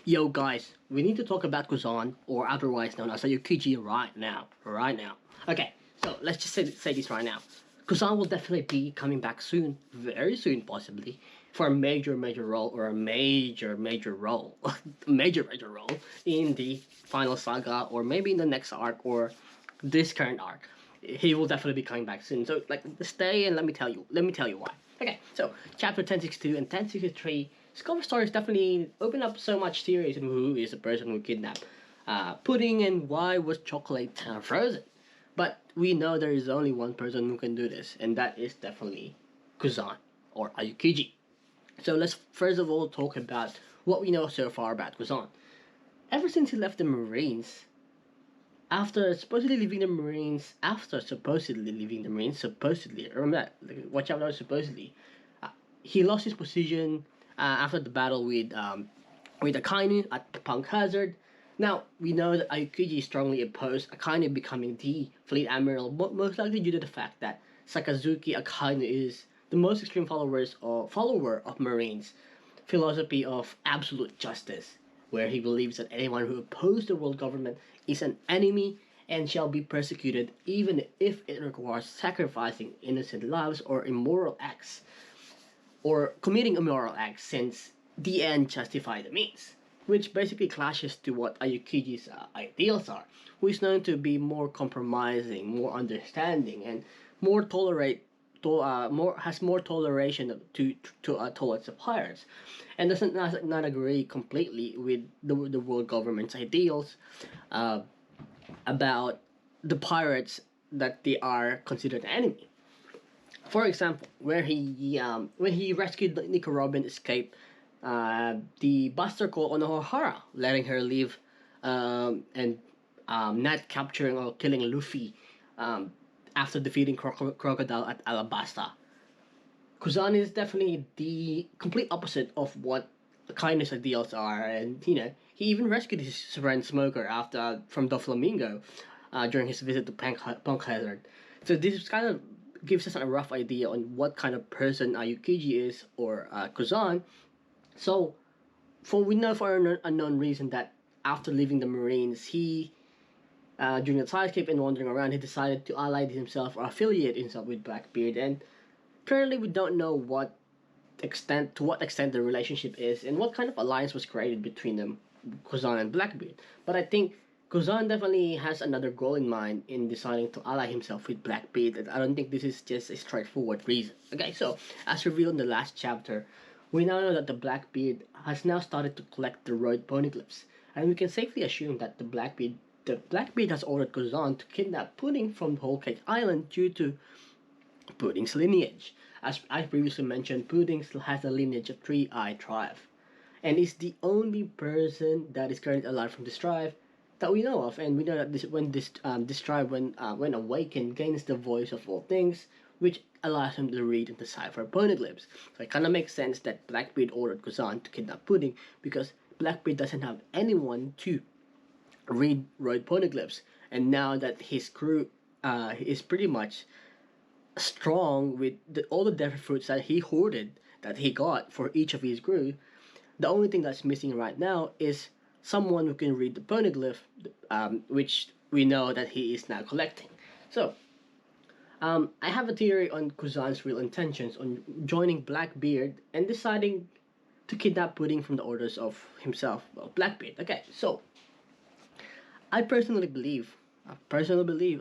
Yo guys, we need to talk about Kuzan, or otherwise known as Ayukichi right now. Right now. Okay, so let's just say this right now. Kuzan will definitely be coming back soon, very soon possibly, for a major role or a major role, major role in the final saga or maybe in the next arc or this current arc. He will definitely be coming back soon. So like stay and let me tell you why. Okay, so chapter 1062 and 1063 Scope stories definitely open up so much theories on who is the person who kidnapped Pudding and why was chocolate frozen. But we know there is only one person who can do this, and that is definitely Kuzan or Ayukiji. So let's first of all talk about what we know so far about Kuzan. Ever since he left the Marines, supposedly, remember that, like, watch out, that supposedly, he lost his position after the battle with Akainu at Punk Hazard. Now, we know that Aokiji strongly opposed Akainu becoming the Fleet Admiral, but most likely due to the fact that Sakazuki Akainu is the most extreme follower of Marines' philosophy of absolute justice, where he believes that anyone who opposes the world government is an enemy and shall be persecuted even if it requires sacrificing innocent lives or committing immoral acts, since the end justify the means, which basically clashes to what Ayukiji's ideals are, who is known to be more compromising, more understanding, and more tolerate more has more toleration towards the pirates, and doesn't not agree completely with the world government's ideals uh, about the pirates that they are considered an enemy. For example, where he when he rescued Nico Robin escape the Buster Call on O'Hara, letting her leave and not capturing or killing Luffy after defeating Crocodile at Alabasta. Kuzan is definitely the complete opposite of what the kindness ideals are, and he even rescued his friend Smoker after from the Flamingo during his visit to Punk Hazard. So this kind of gives us a rough idea on what kind of person Yukiji is, or Kuzan. So for we know for an unknown reason that after leaving the Marines, he during the sidescape and wandering around, he decided to ally himself or affiliate himself with Blackbeard, and currently we don't know what extent the relationship is and what kind of alliance was created between them, Kuzan and Blackbeard. But I think Kuzan definitely has another goal in mind in deciding to ally himself with Blackbeard, and I don't think this is just a straightforward reason. Okay, so as revealed in the last chapter, we now know that the Blackbeard has now started to collect the roid poneglyphs, and we can safely assume that the Blackbeard has ordered Kuzan to kidnap Pudding from Whole Cake Island due to Pudding's lineage. As I previously mentioned, Pudding still has a lineage of three-eyed tribe, and is the only person that is currently alive from this tribe that we know of. And we know that this tribe, when awakened, gains the voice of all things, which allows him to read and decipher poneglyphs. So it kind of makes sense that Blackbeard ordered Kuzan to kidnap Pudding, because Blackbeard doesn't have anyone to read roid poneglyphs, and now that his crew is pretty much strong with all the different fruits that he hoarded, that he got for each of his crew. The only thing that's missing right now is someone who can read the poneglyph, which we know that he is now collecting. So, I have a theory on Kuzan's real intentions on joining Blackbeard and deciding to kidnap Pudding from the orders of himself, well, Blackbeard. Okay, so I personally believe.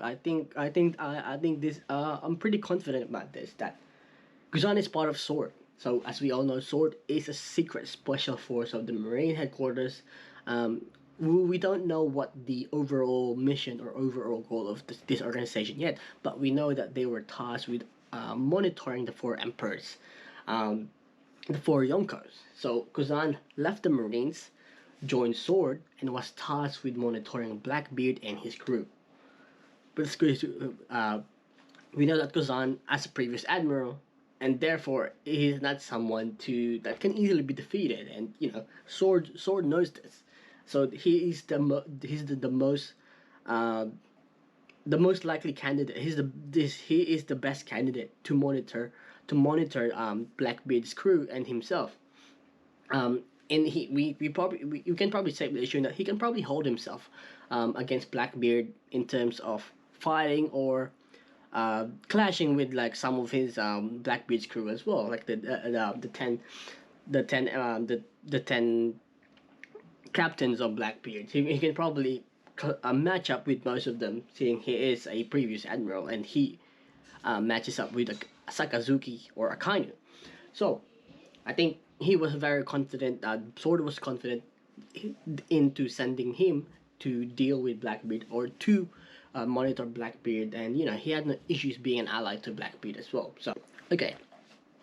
I think this. I'm pretty confident about this. That Guzan is part of Sword. So as we all know, Sword is a secret special force of the Marine headquarters. We don't know what the overall mission or overall goal of this organization yet, but we know that they were tasked with monitoring the four emperors, um, the four Yonkos. So Kuzan left the Marines, joined Sword, and was tasked with monitoring Blackbeard and his crew. But it's good to, we know that Kuzan, as a previous admiral, and therefore he is not someone that can easily be defeated. And Sword knows this, so he is uh, the most likely candidate. He is the best candidate to monitor Blackbeard's crew and himself. and you can probably safely assume that he can probably hold himself against Blackbeard in terms of fighting or clashing with like some of his Blackbeard's crew as well, like the 10 captains of Blackbeard. He can probably match up with most of them, seeing he is a previous admiral and he matches up with a Sakazuki or Akainu. So I think he was very confident. Sword was confident into sending him to deal with Blackbeard or to monitor Blackbeard, and he had no issues being an ally to Blackbeard as well. So okay,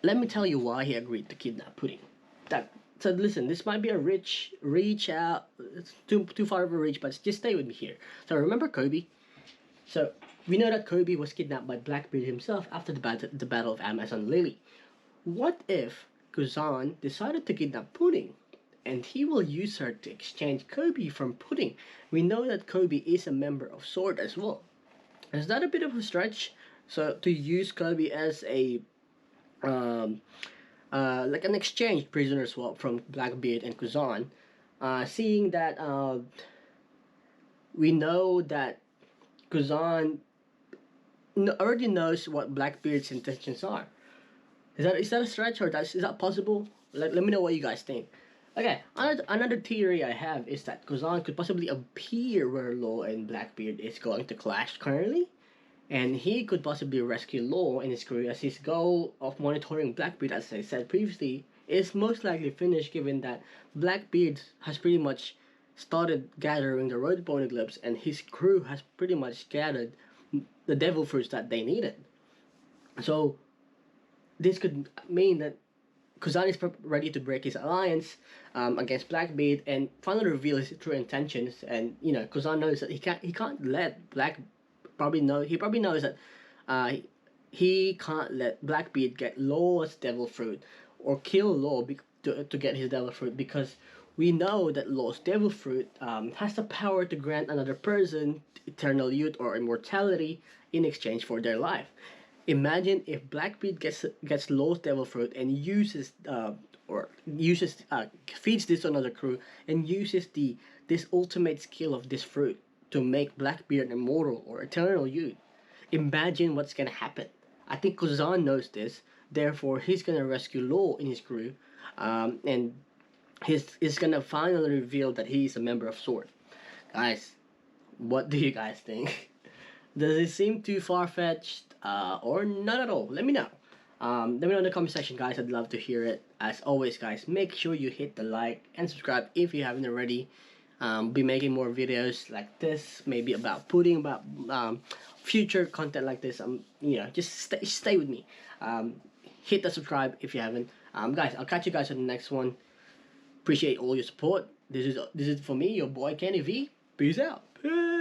let me tell you why he agreed to kidnap Pudding. That so listen, this might be a reach out. It's too far of a reach, but just stay with me here. So remember Kobe. So we know that Kobe was kidnapped by Blackbeard himself after the battle of Amazon Lily. What if Kuzan decided to kidnap Pudding, and he will use her to exchange Kobe from Pudding? We know that Kobe is a member of Sword as well. Is that a bit of a stretch? So to use Kobe as a like an exchange prisoner swap from Blackbeard and Kuzan, seeing that we know that Kuzan already knows what Blackbeard's intentions are. Is that a stretch, or is that possible? Let me know what you guys think. Okay, another theory I have is that Kuzan could possibly appear where Law and Blackbeard is going to clash currently, and he could possibly rescue Law and his crew, as his goal of monitoring Blackbeard, as I said previously, is most likely finished, given that Blackbeard has pretty much started gathering the road poneglyphs and his crew has pretty much gathered the devil fruits that they needed. So this could mean that Kuzan is ready to break his alliance against Blackbeard and finally reveal his true intentions. And Kuzan knows that he can't let he probably knows that he can't let Blackbeard get Law's devil fruit or kill Law to get his devil fruit, because we know that Law's devil fruit has the power to grant another person eternal youth or immortality in exchange for their life. Imagine if Blackbeard gets Law's devil fruit and feeds this to another crew and uses this ultimate skill of this fruit to make Blackbeard immortal or eternal youth. Imagine what's gonna happen. I think Kuzan knows this, therefore he's gonna rescue Law in his crew, and he's gonna finally reveal that he's a member of Sword. Guys, what do you guys think? Does it seem too far-fetched or not at all? Let me know. Let me know in the comment section, guys. I'd love to hear it. As always, guys, make sure you hit the like and subscribe if you haven't already. Be making more videos like this, maybe about Pudding, about future content like this. Just stay with me. Hit the subscribe if you haven't. Guys, I'll catch you guys on the next one. Appreciate all your support. This is for me, your boy Kenny V. Peace out. Peace.